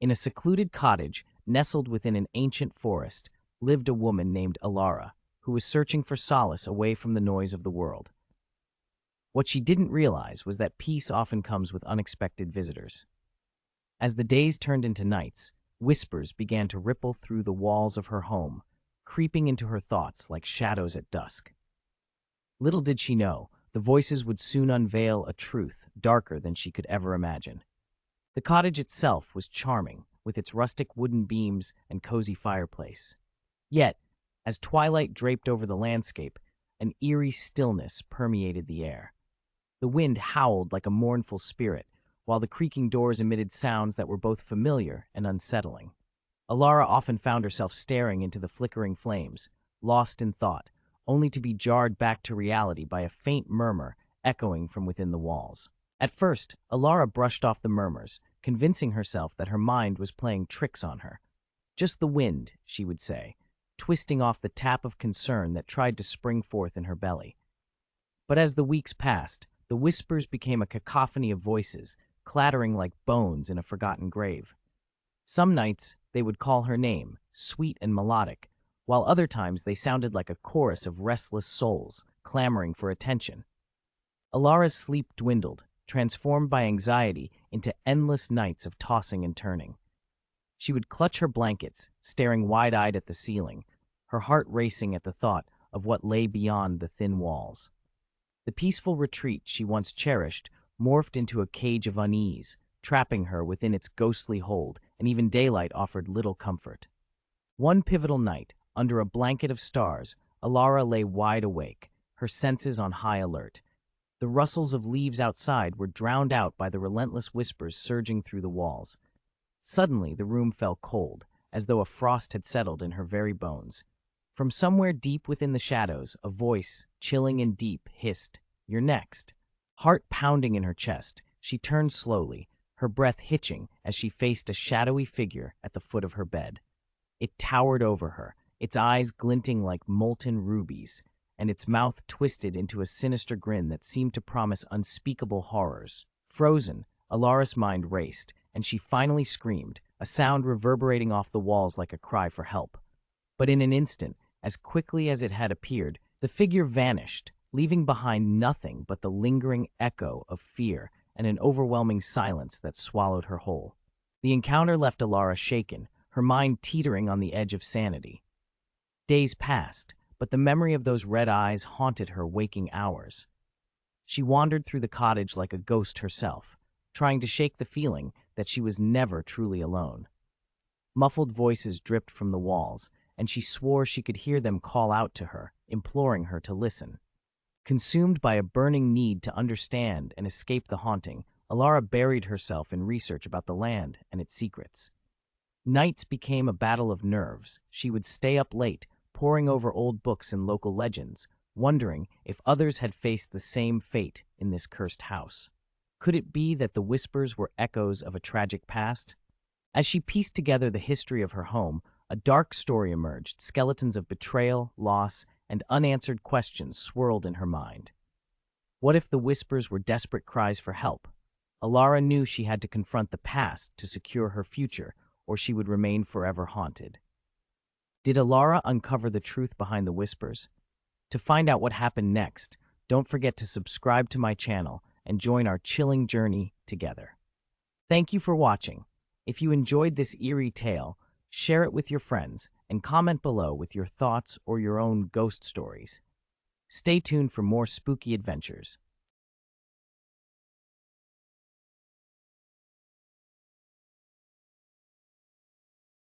In a secluded cottage nestled within an ancient forest lived a woman named Alara, who was searching for solace away from the noise of the world. What she didn't realize was that peace often comes with unexpected visitors. As the days turned into nights, whispers began to ripple through the walls of her home, creeping into her thoughts like shadows at dusk. Little did she know, the voices would soon unveil a truth darker than she could ever imagine. The cottage itself was charming, with its rustic wooden beams and cozy fireplace. Yet, as twilight draped over the landscape, an eerie stillness permeated the air. The wind howled like a mournful spirit, while the creaking doors emitted sounds that were both familiar and unsettling. Alara often found herself staring into the flickering flames, lost in thought, only to be jarred back to reality by a faint murmur echoing from within the walls. At first, Alara brushed off the murmurs, convincing herself that her mind was playing tricks on her. Just the wind, she would say, twisting off the tap of concern that tried to spring forth in her belly. But as the weeks passed, the whispers became a cacophony of voices, clattering like bones in a forgotten grave. Some nights, they would call her name, sweet and melodic, while other times they sounded like a chorus of restless souls, clamoring for attention. Alara's sleep dwindled, transformed by anxiety into endless nights of tossing and turning. She would clutch her blankets, staring wide-eyed at the ceiling, her heart racing at the thought of what lay beyond the thin walls. The peaceful retreat she once cherished morphed into a cage of unease, trapping her within its ghostly hold, and even daylight offered little comfort. One pivotal night, under a blanket of stars, Alara lay wide awake, her senses on high alert. The rustles of leaves outside were drowned out by the relentless whispers surging through the walls. Suddenly, the room felt cold, as though a frost had settled in her very bones. From somewhere deep within the shadows, a voice, chilling and deep, hissed, "You're next." Heart pounding in her chest, she turned slowly, her breath hitching as she faced a shadowy figure at the foot of her bed. It towered over her, its eyes glinting like molten rubies, and its mouth twisted into a sinister grin that seemed to promise unspeakable horrors. Frozen, Alara's mind raced, and she finally screamed, a sound reverberating off the walls like a cry for help. But in an instant, as quickly as it had appeared, the figure vanished, leaving behind nothing but the lingering echo of fear and an overwhelming silence that swallowed her whole. The encounter left Alara shaken, her mind teetering on the edge of sanity. Days passed, but the memory of those red eyes haunted her waking hours. She wandered through the cottage like a ghost herself, trying to shake the feeling that she was never truly alone. Muffled voices dripped from the walls, and she swore she could hear them call out to her, imploring her to listen. Consumed by a burning need to understand and escape the haunting, Alara buried herself in research about the land and its secrets. Nights became a battle of nerves. She would stay up late, poring over old books and local legends, wondering if others had faced the same fate in this cursed house. Could it be that the whispers were echoes of a tragic past? As she pieced together the history of her home, a dark story emerged. Skeletons of betrayal, loss, and unanswered questions swirled in her mind. What if the whispers were desperate cries for help? Alara knew she had to confront the past to secure her future, or she would remain forever haunted. Did Alara uncover the truth behind the whispers? To find out what happened next, don't forget to subscribe to my channel and join our chilling journey together. Thank you for watching. If you enjoyed this eerie tale, share it with your friends and comment below with your thoughts or your own ghost stories. Stay tuned for more spooky adventures.